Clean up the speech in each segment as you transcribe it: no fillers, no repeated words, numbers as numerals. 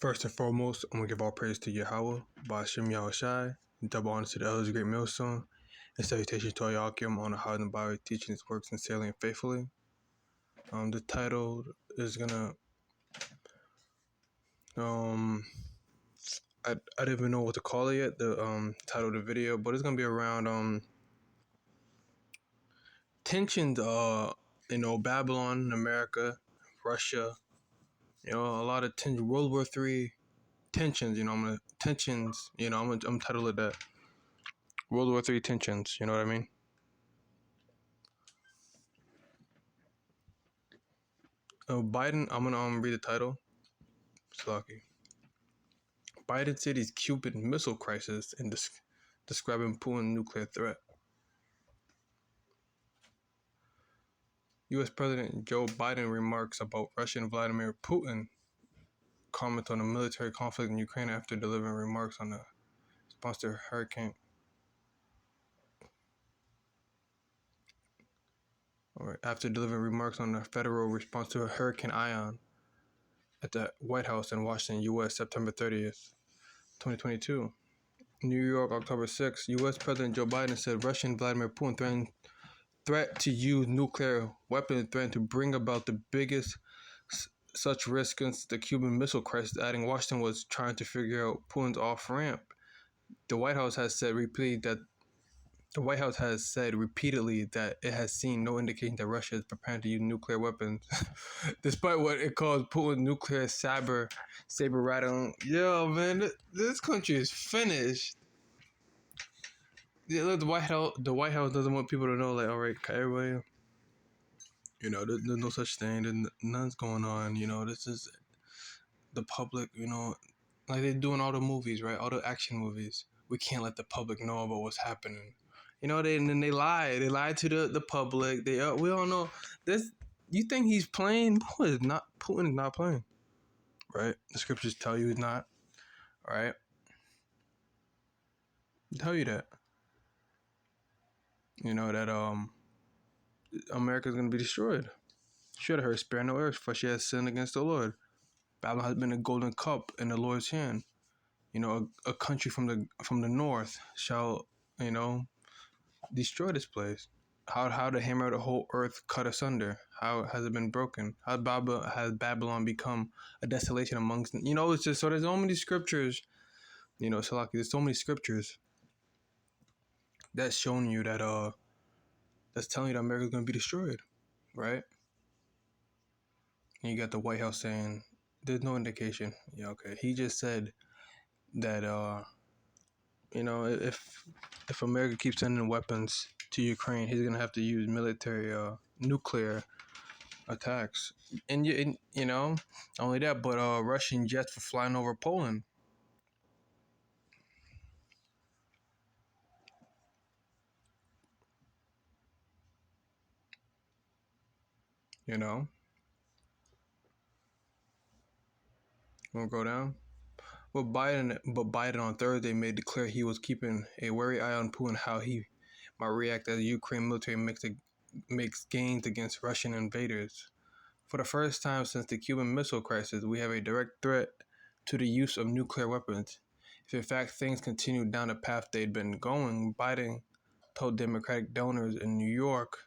First and foremost, I'm going to give all praise to Yahweh, Ba'ashem Yahushai, double honor to the elders, great millstone, and salutations to all Yakim on the Hard and Bible, teaching his works sincerely and faithfully. The title is gonna, I don't even know what to call it yet, the title of the video, but it's gonna be around tensions, Babylon, America, Russia, a lot of tension, World War III tensions, I'm gonna title it that. World War III tensions, you know what I mean? Biden, I'm gonna read the title. Slocky. Biden cities Cuban missile crisis and describing Putin's nuclear threat. U.S. President Joe Biden remarks about Russian Vladimir Putin comment on the military conflict in Ukraine after delivering remarks on the response to hurricane. After delivering remarks on the federal response to Hurricane Ian at the White House in Washington, U.S., September 30th, 2022. New York, October 6th. U.S. President Joe Biden said Russian Vladimir Putin threat to use nuclear weapons threatened to bring about the biggest such risk since the Cuban Missile Crisis, adding Washington was trying to figure out Putin's off-ramp. The White House has said repeatedly that it has seen no indication that Russia is preparing to use nuclear weapons, despite what it calls Putin's nuclear saber rattling. Yo, man, this country is finished. Yeah, look, the White House doesn't want people to know, like, all right, everybody, there's no such thing. There's nothing's going on. This is the public. Like they're doing all the movies, right? All the action movies. We can't let the public know about what's happening. They lie. They lie to the public. We all know this. You think he's playing? Putin is not playing, right? The scriptures tell you he's not, right? Tell you that. That America's gonna be destroyed. Should have heard spare no earth, for she has sinned against the Lord. Babylon has been a golden cup in the Lord's hand. A country from the north shall, destroy this place. How the hammer of the whole earth cut asunder? How has it been broken? How has Babylon become a desolation amongst? It's just so there's so many scriptures. Salaki, there's so many scriptures that's showing you that that's telling you that America's gonna be destroyed, right? And you got the White House saying there's no indication. Yeah, okay. He just said that if America keeps sending weapons to Ukraine, he's gonna have to use military nuclear attacks. And only that, but Russian jets were flying over Poland. Won't go down. But Biden on Thursday made it clear he was keeping a wary eye on Putin, how he might react as the Ukraine military makes gains against Russian invaders. For the first time since the Cuban Missile Crisis, we have a direct threat to the use of nuclear weapons. If in fact things continue down the path they'd been going, Biden told Democratic donors in New York.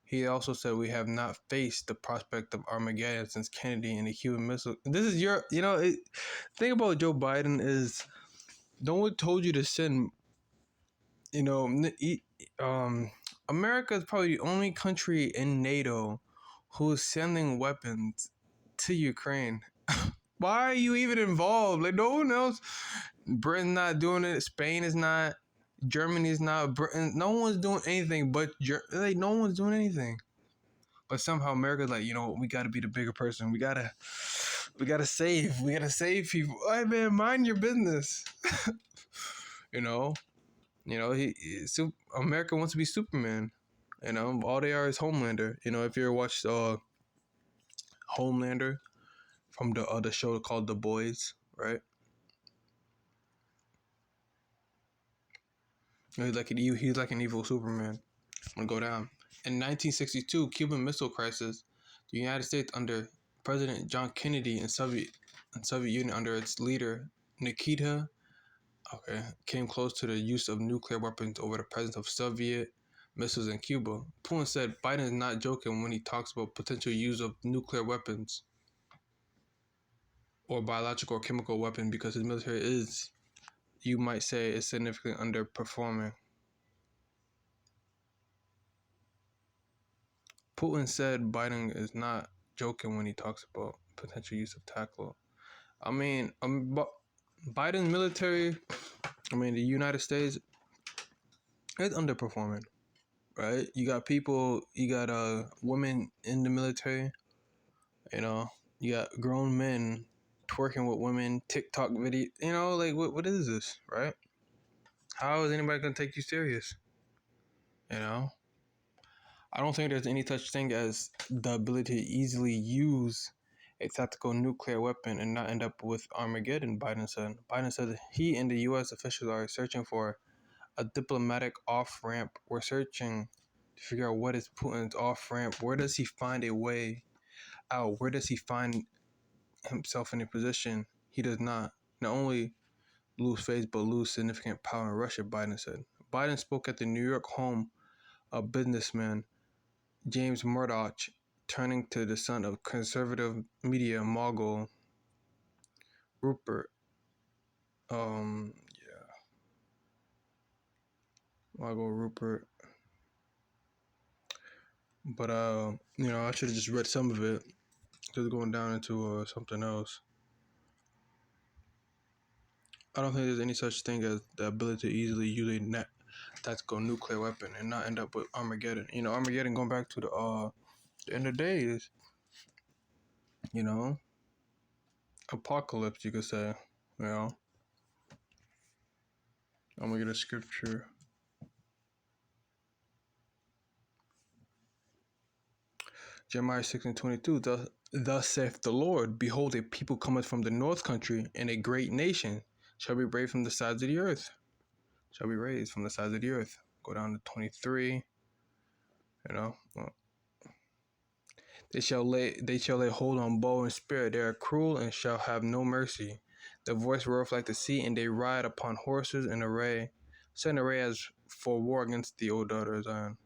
He also said we have not faced the prospect of Armageddon since Kennedy and the Cuban Missile. This is thing about Joe Biden is no one told you to send, America is probably the only country in NATO who is sending weapons to Ukraine. Why are you even involved? Like, no one else. Britain's not doing it. Spain is not. Germany's not. Britain. No one's doing anything but no one's doing anything. But somehow America's like, we got to be the bigger person. We gotta save. We gotta save people. Hey man, mind your business. America wants to be Superman. All they are is Homelander. If you ever watched Homelander from the show called The Boys, right? He's like an evil Superman. I'm gonna go down. In 1962, Cuban Missile Crisis, the United States under President John Kennedy and Soviet and Soviet Union under its leader Nikita came close to the use of nuclear weapons over the presence of Soviet missiles in Cuba. Putin said Biden is not joking when he talks about potential use of nuclear weapons or biological or chemical weapon because his military is, you might say, is significantly underperforming. Putin said Biden is not joking when he talks about potential use of tackle. I mean, Biden's military, the United States, is underperforming, right? You got women in the military, you got grown men twerking with women, TikTok video, like what is this, right? How is anybody gonna take you serious? I don't think there's any such thing as the ability to easily use a tactical nuclear weapon and not end up with Armageddon, Biden said. Biden said he and the U.S. officials are searching for a diplomatic off-ramp. We're searching to figure out what is Putin's off-ramp. Where does he find a way out? Where does he find himself in a position he does not only lose face but lose significant power in Russia, Biden said. Biden spoke at the New York home of businessman James Murdoch, turning to the son of conservative media mogul Rupert. Mogul Rupert. But I should have just read some of it. Just going down into something else. I don't think there's any such thing as the ability to easily use a tactical nuclear weapon and not end up with Armageddon. Armageddon going back to the end of days. Apocalypse, you could say. I'm gonna get a scripture. Jeremiah 6:22. Thus saith the Lord, behold, a people cometh from the north country, and a great nation shall be raised from the sides of the earth. Shall be raised from the sides of the earth. Go down to 23. They shall lay hold on bow and spear. They are cruel and shall have no mercy. Their voice roareth like the sea, and they ride upon horses in array. Set in array as for war against the old daughter of Zion.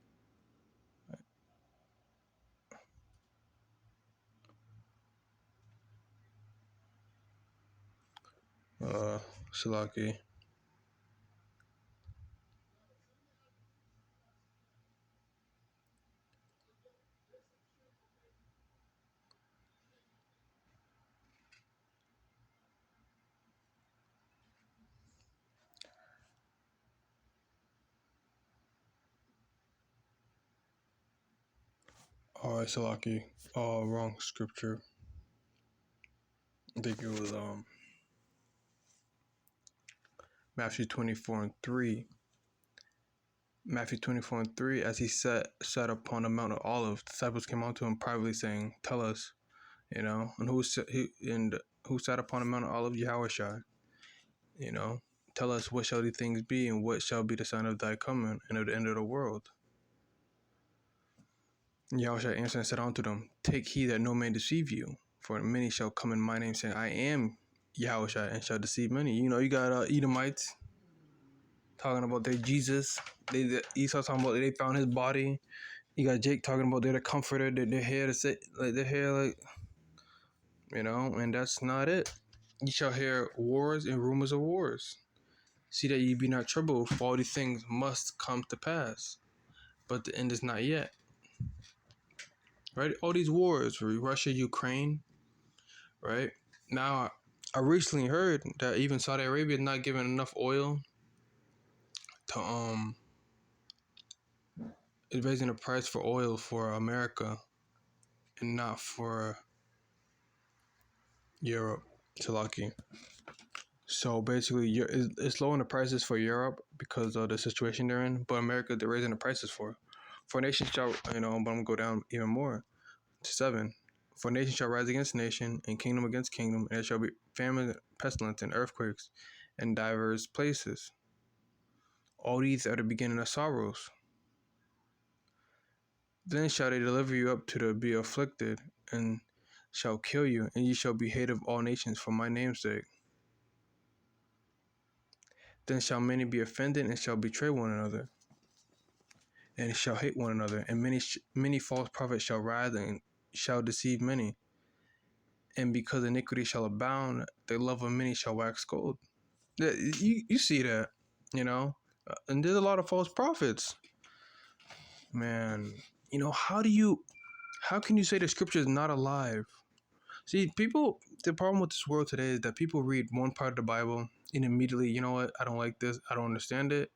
Shalaki. Alright, Shalaki. Wrong scripture. I think it was Matthew 24:3. Matthew 24:3. As he sat upon the Mount of Olives, disciples came unto him privately, saying, "Tell us, and who sat upon the Mount of Olives? Yahushua. Tell us what shall these things be, and what shall be the sign of thy coming and of the end of the world." And Yahushua answered and said unto them, "Take heed that no man deceive you, for many shall come in my name, saying, I am Yahushua, and shall deceive many." You got Edomites talking about their Jesus. Esau talking about they found his body. You got Jake talking about they're the comforter, they're here to say, like, they're here, like, and that's not it. You shall hear wars and rumors of wars. See that ye be not troubled, for all these things must come to pass, but the end is not yet. Right? All these wars, Russia, Ukraine, right? Now, I recently heard that even Saudi Arabia is not giving enough oil to is raising the price for oil for America and not for Europe. Talaki. So basically, it's lowering the prices for Europe because of the situation they're in, but America, they're raising the prices for nation shall, but I'm gonna go down even more to 7. For nation shall rise against nation, and kingdom against kingdom, and there shall be famine, pestilence, and earthquakes in divers places. All these are the beginning of sorrows. Then shall they deliver you up to be afflicted, and shall kill you, and ye shall be hated of all nations for my name's sake. Then shall many be offended, and shall betray one another, and shall hate one another, and many false prophets shall rise, and shall deceive many. And because iniquity shall abound, the love of many shall wax cold. You see that, you know? And there's a lot of false prophets. Man, how can you say the scripture is not alive? See, the problem with this world today is that people read one part of the Bible and immediately, you know what, I don't like this, I don't understand it,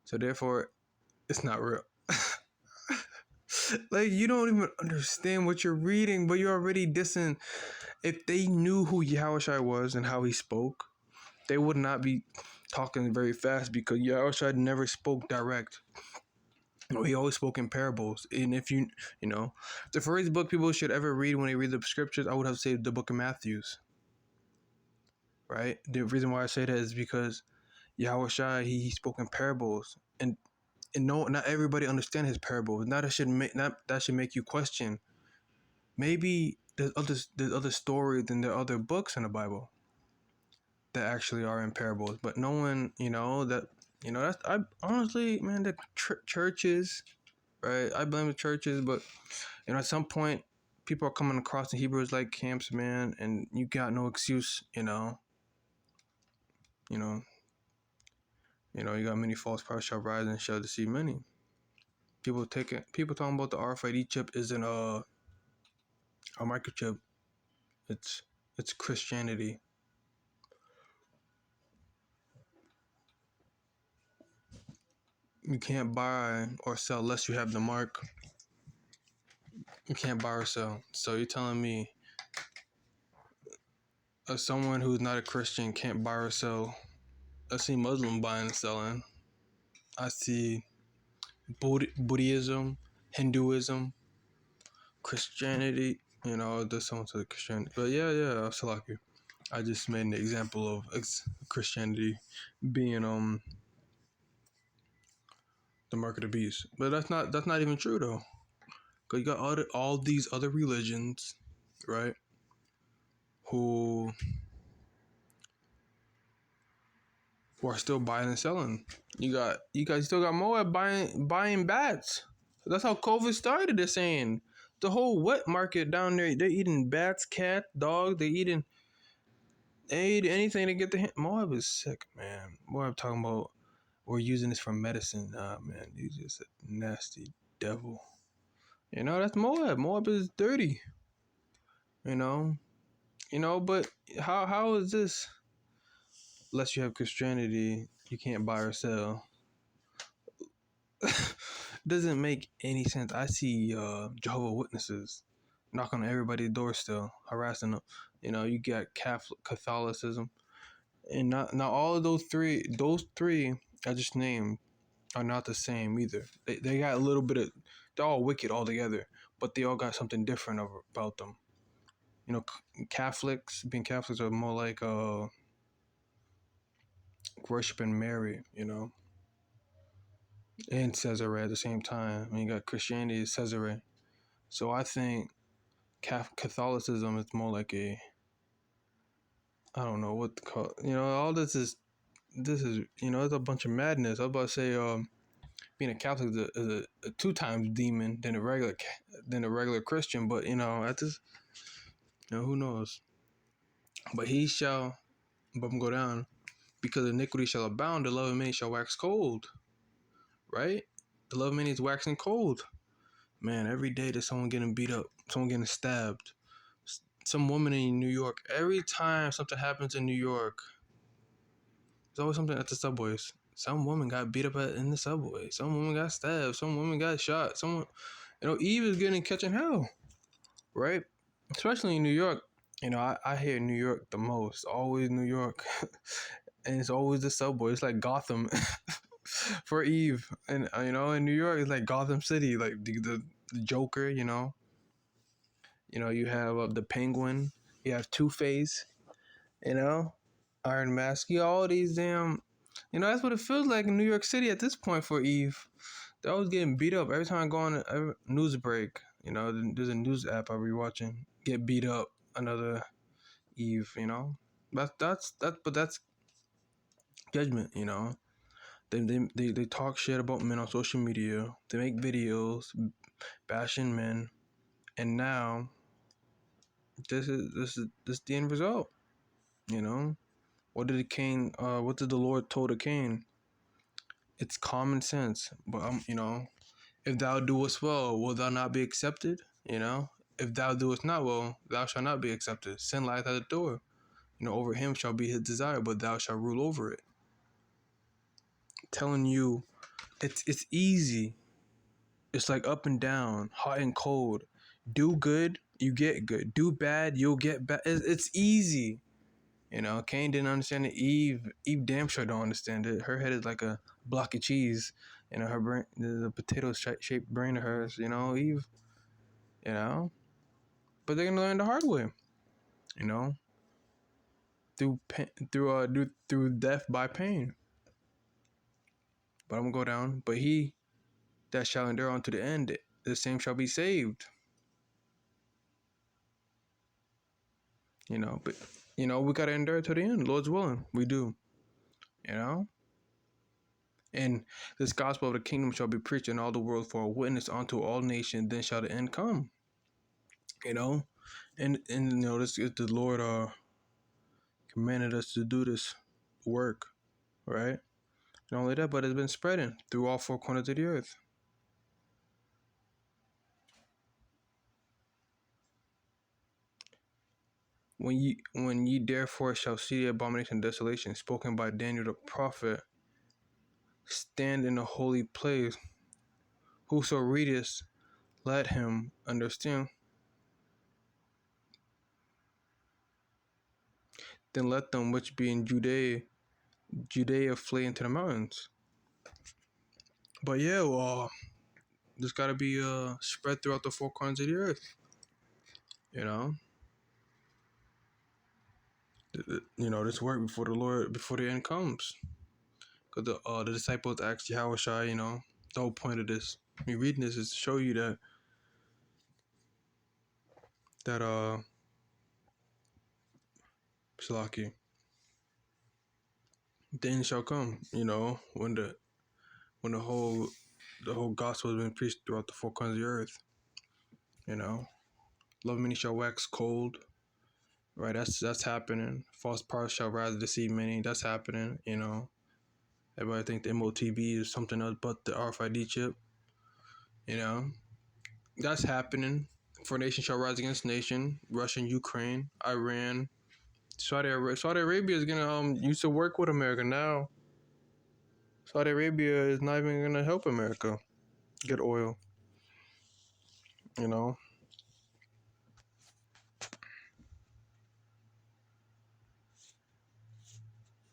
so therefore, it's not real. Like, you don't even understand what you're reading, but you're already dissing. If they knew who Yahushua was and how he spoke, they would not be talking very fast, because Yahushua never spoke direct. He always spoke in parables. And if the first book people should ever read when they read the scriptures, I would have to say the book of Matthews. Right? The reason why I say that is because Yahushua, he spoke in parables, and no, not everybody understand his parables. Now that should make you question. Maybe there's other stories and there are other books in the Bible that actually are in parables, but no one, that's I honestly, man, the churches, right? I blame the churches, but at some point, people are coming across the Hebrews like camps, man, and you got no excuse, you got many false prophets shall rise and shall deceive many. People talking about the RFID chip isn't a microchip. It's Christianity. You can't buy or sell unless you have the mark. You can't buy or sell. So you're telling me someone who's not a Christian can't buy or sell? I see Muslim buying and selling. I see Buddhism, Hinduism, Christianity. There's someone to Christianity. But yeah, Salaki. I just made an example of Christianity being the mark of the beast. But that's not even true though. Because you got all these other religions, right? Who are still buying and selling. You guys still got Moab buying bats. That's how COVID started. They're saying the whole wet market down there. They're eating bats, cat, dog. They eat anything to get the Moab is sick, man. Moab talking about we're using this for medicine. Nah, man, he's just a nasty devil. That's Moab. Moab is dirty. But how is this? Unless you have Christianity, you can't buy or sell. Doesn't make any sense. I see Jehovah's Witnesses knock on everybody's door still, harassing them. You got Catholicism, and not all of those three I just named are not the same either. They got a little bit of, they're all wicked all together, but they all got something different about them. Being Catholics are more like worshiping Mary, and Caesarea at the same time. You got Christianity is Caesarea. So I think Catholicism is more like I don't know what to call it. All this is it's a bunch of madness. I was about to say being a Catholic is a 2 times demon than a regular Christian, but at this, who knows. But he shall go down, because iniquity shall abound, the love of many shall wax cold. Right? The love of many is waxing cold. Man, every day there's someone getting beat up, someone getting stabbed. Some woman in New York, every time something happens in New York, there's always something at the subways. Some woman got beat up in the subway. Some woman got stabbed. Some woman got shot. Someone, Eve is catching hell, right? Especially in New York. I hear New York the most. Always New York. And it's always the subway. It's like Gotham for Eve. And, in New York, it's like Gotham City. Like the Joker, you have the Penguin. You have Two-Face, Iron Mask. You all these damn... that's what it feels like in New York City at this point for Eve. They're always getting beat up. Every time I go on a news break, there's a news app I'll be watching. get beat up, another Eve, but that's judgment, They talk shit about men on social media. They make videos bashing men, and now this is the end result. You know, what did the Lord told to Cain? It's common sense, but if thou doest well, will thou not be accepted? If thou doest not well, thou shalt not be accepted. Sin lieth at the door. Over him shall be his desire, but thou shalt rule over it. Telling you, it's easy. It's like up and down, hot and cold. Do good, you get good. Do bad, you'll get bad. It's easy. Cain didn't understand it. Eve damn sure don't understand it. Her head is like a block of cheese. Her brain, the potato shaped brain of hers. Eve. But they're gonna learn the hard way. Through pain, through death by pain. But I'm gonna go down. But he that shall endure unto the end, the same shall be saved. But we gotta endure to the end. Lord's willing, we do. And this gospel of the kingdom shall be preached in all the world for a witness unto all nations. Then shall the end come. And this is the Lord commanded us to do this work, right? Not only that, but it's been spreading through all four corners of the earth. When ye therefore shall see the abomination and desolation spoken by Daniel the prophet, stand in a holy place. Whoso readeth, let him understand. Then let them which be in Judea flee into the mountains. But yeah, this gotta be spread throughout the four corners of the earth. This work before the end comes. Because the disciples asked Yahushua, the whole point of this, me reading this is to show you that Shalaki, the end shall come, when the whole gospel has been preached throughout the four corners of the earth. Love many shall wax cold. Right, that's happening. False prophets shall rise to deceive many. That's happening. Everybody think the MOTB is something else but the RFID chip. That's happening. For nation shall rise against nation. Russia, Ukraine, Iran, Saudi Arabia is gonna used to work with America now. Saudi Arabia is not even gonna help America get oil.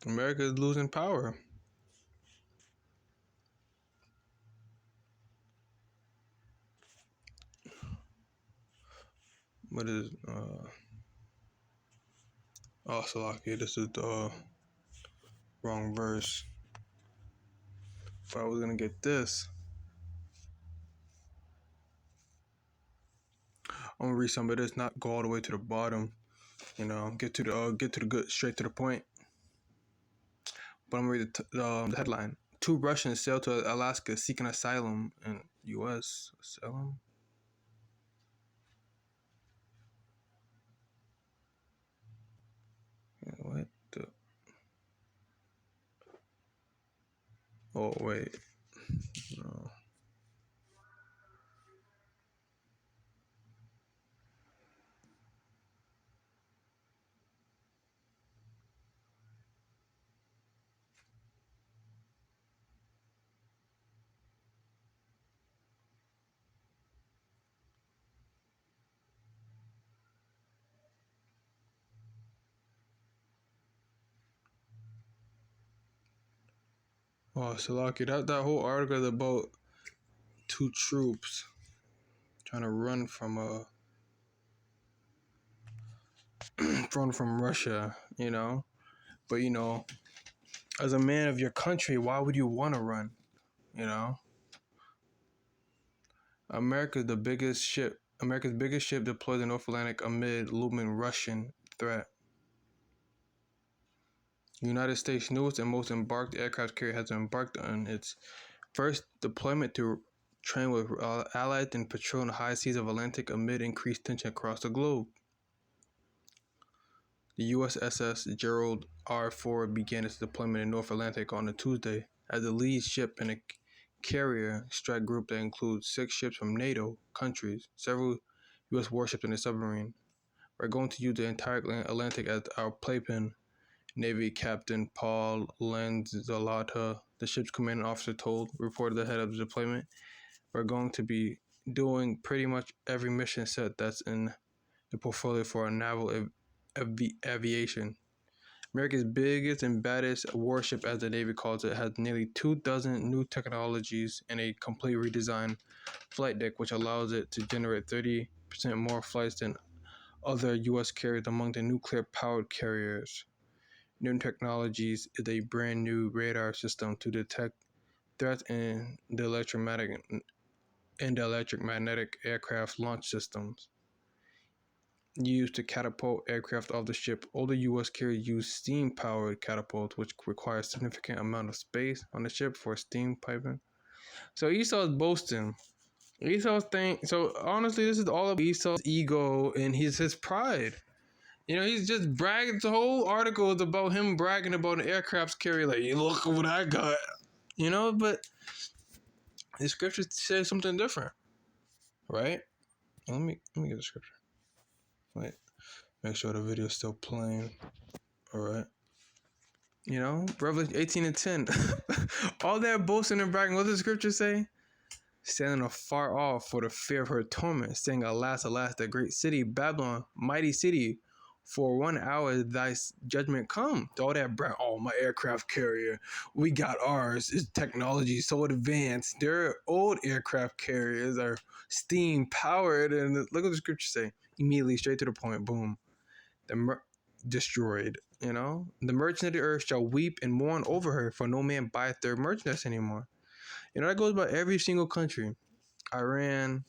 America is losing power. What is Salaki, this is the wrong verse. If I was gonna get this, I'm gonna read some of this, not go all the way to the bottom. Get to the good, straight to the point. But I'm gonna read the headline. 2 Russians sailed to Alaska seeking asylum in U.S. Asylum. What the? Oh wait, no. Oh, Salaki, that whole article is about 2 troops trying to run from Russia, But as a man of your country, why would you want to run? America's the biggest ship America's biggest ship deployed in the North Atlantic amid looming Russian threat. The United States' newest and most embarked aircraft carrier has embarked on its first deployment to train with allies and patrol in the high seas of Atlantic amid increased tension across the globe. The USS Gerald R. Ford began its deployment in North Atlantic on a Tuesday as the lead ship in a carrier strike group that includes 6 ships from NATO countries, several U.S. warships, and a submarine. We're going to use the entire Atlantic as our playpen, Navy Captain Paul Lanzalota, the ship's commanding officer, reported the head of the deployment. We're going to be doing pretty much every mission set that's in the portfolio for our naval aviation. America's biggest and baddest warship, as the Navy calls it, has nearly 24 new technologies and a complete redesigned flight deck, which allows it to generate 30% more flights than other U.S. carriers among the nuclear-powered carriers. New technologies is a brand new radar system to detect threats in the electromagnetic aircraft launch systems used to catapult aircraft off the ship. Older U.S. carriers use steam-powered catapults, which require a significant amount of space on the ship for steam piping. So Esau's boasting. Esau's thing. So honestly, this is all about Esau's ego and his pride. He's just bragging. The whole article is about him bragging about an aircraft carrier. Like, look what I got. But the scripture says something different, right? Let me get the scripture. Wait, make sure the video is still playing. All right. Revelation 18:10. All that boasting and bragging. What does the scripture say? Standing afar off for the fear of her torment, saying, Alas, alas, the great city, Babylon, mighty city, for 1 hour thy judgment come. All that brag, oh, my aircraft carrier, we got ours. Its technology so advanced. Their old aircraft carriers are steam powered, and look what the scripture say. Immediately, straight to the point, boom. Destroyed. The merchants of the earth shall weep and mourn over her, for no man buyeth their merchandise anymore. That goes by every single country. Iran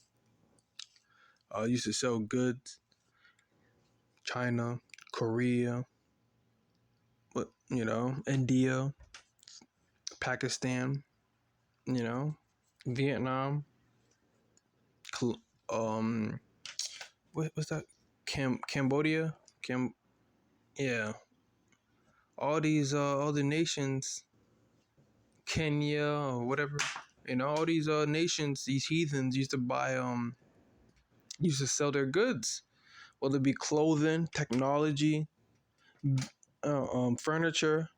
used to sell goods. China, Korea, India, Pakistan, Vietnam, what's that? Cambodia, yeah. All these other nations, Kenya or whatever, all these nations, these heathens used to used to sell their goods, whether it be clothing, technology, furniture,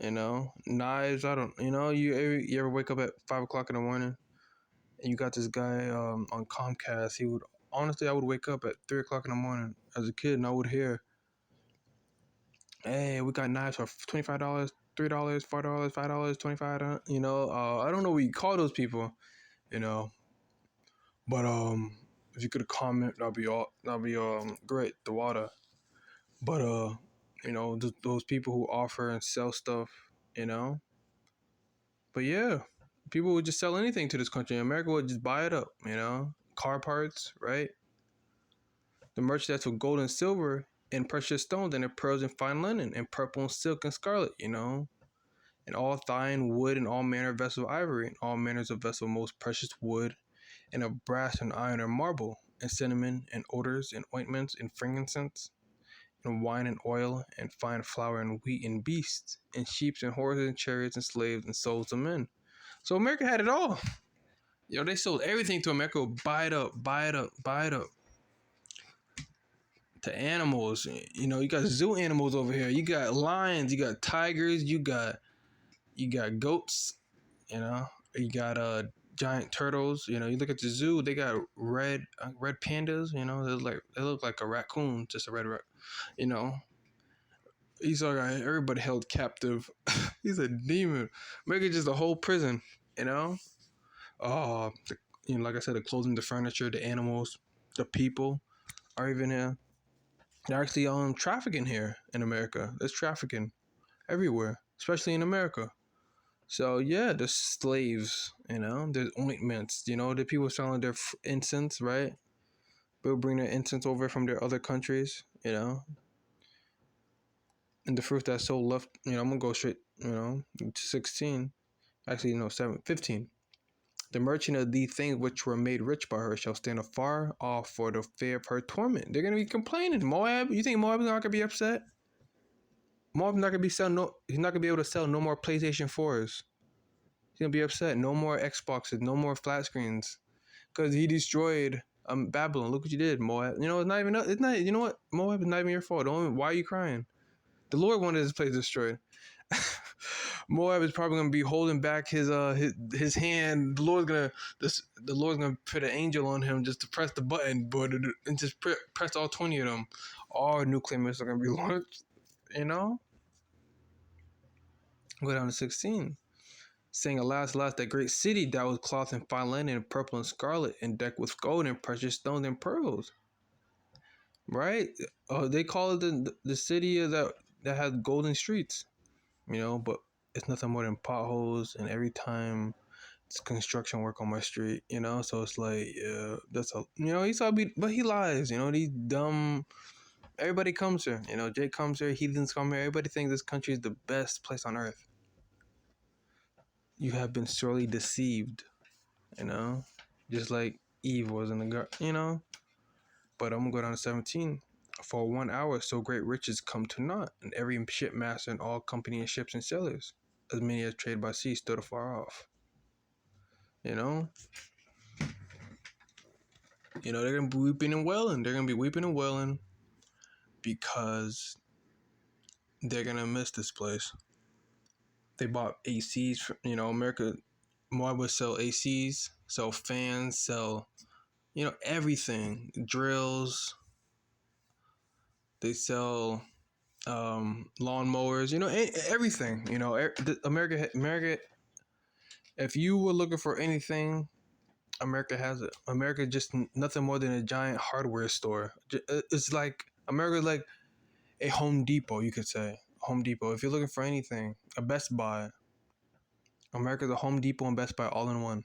knives. I don't, you ever wake up at 5 o'clock in the morning and you got this guy on Comcast. I would wake up at 3 o'clock in the morning as a kid and I would hear, hey, we got knives for $25, $3, $4, $5, 25. I don't know what you call those people, but if you could comment, that'd be great. The water, but those people who offer and sell stuff, But yeah, people would just sell anything to this country. America would just buy it up, car parts, right? The merchandise with gold and silver and precious stones and pearls and fine linen and purple and silk and scarlet, and all fine wood and all manner of vessel of ivory and all manners of vessel of most precious wood and of brass and iron and marble and cinnamon and odors and ointments and frankincense and wine and oil and fine flour and wheat and beasts and sheep and horses and chariots and slaves and souls of men. So America had it all. They sold everything to America. Buy it up, buy it up, buy it up. To animals, you got zoo animals over here. You got lions, you got tigers, you got goats, you got giant turtles. You look at the zoo, they got red pandas. They look like a raccoon, just a red Esau got everybody held captive. He's a demon. America just a whole prison. Like I said, the clothing, the furniture, the animals, the people are even here. They're actually trafficking here in America. There's trafficking everywhere, especially in America. So yeah, there's slaves, there's ointments, the people selling their incense, right? They'll bring their incense over from their other countries, and the fruit that's so left, I'm gonna go straight, to 16. Actually, no, 15. The merchant of these things which were made rich by her shall stand afar off for the fear of her torment. They're gonna be complaining. Moab, you think Moab is not gonna be upset? Moab's not gonna be selling no. He's not gonna be able to sell no more PlayStation 4s. He's gonna be upset. No more Xboxes. No more flat screens. Because he destroyed Babylon. Look what you did, Moab. It's not even. It's not. You know what? Moab is not even your fault. Why are you crying? The Lord wanted this place destroyed. Moab is probably gonna be holding back his hand. The Lord's gonna put an angel on him just to press the button, but and just press all 20 of them. All nuclear missiles are gonna be launched. Go down to 16. Saying, alas, alas, that great city that was clothed in fine linen, and purple and scarlet, and decked with gold and precious stones and pearls. Right? They call it the city that has golden streets. But it's nothing more than potholes, and every time it's construction work on my street. So it's like, yeah, that's a he's all but he lies. These dumb. Everybody comes here. Jake comes here. Heathens come here. Everybody thinks this country is the best place on earth. You have been sorely deceived. Just like Eve was in the garden. But I'm gonna go down to 17. For 1 hour, so great riches come to naught, and every shipmaster and all company and ships and sailors, as many as trade by sea, stood afar off. They're gonna be weeping and wailing. They're gonna be weeping and wailing because they're gonna miss this place. They bought ACs. America. Moab would sell ACs, sell fans, sell everything, drills. They sell lawnmowers. Everything. America. If you were looking for anything, America has it. America just nothing more than a giant hardware store. It's like America's like a Home Depot, you could say. Home Depot. If you're looking for anything, a Best Buy. America's a Home Depot and Best Buy all in one.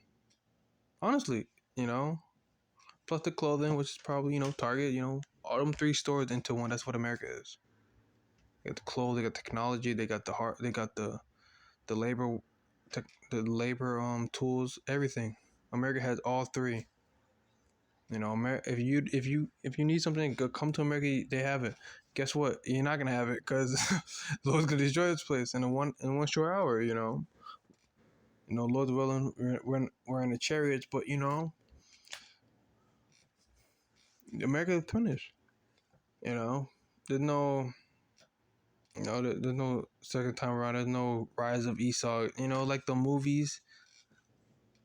Honestly, plus the clothing, which is probably Target. All them three stores into one. That's what America is. They got the clothes, they got technology, they got they got the labor, the labor tools, everything. America has all three. If you need something, come to America. They have it. Guess what? You're not gonna have it because Lord's gonna destroy this place in one short hour. Lord's willing, we're in the chariots, but America is punished. There's no. There's no second time around. There's no rise of Esau. Like the movies,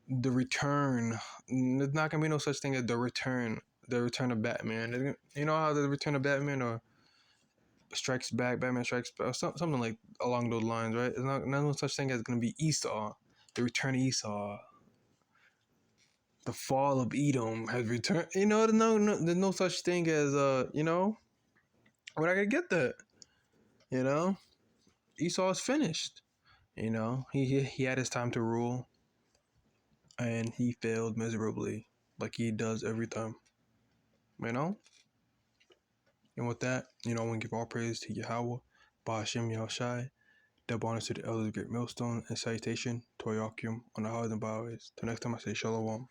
The Return. There's not gonna be no such thing as The Return. The Return of Batman. You know how The Return of Batman or Strikes Back, Batman Strikes Back, or something like along those lines, right? There's not no such thing as gonna be Esau. The Return of Esau. The fall of Edom has returned. There's no such thing as we're not gonna get that. Esau is finished. He had his time to rule, and he failed miserably, like he does every time. And with that, I want to give all praise to Yahweh, Ba'ashem Yahushai, double honors to the elders of Great Millstone, and salutation to Ayakim on the highways and byways. Till next time, I say Shalom.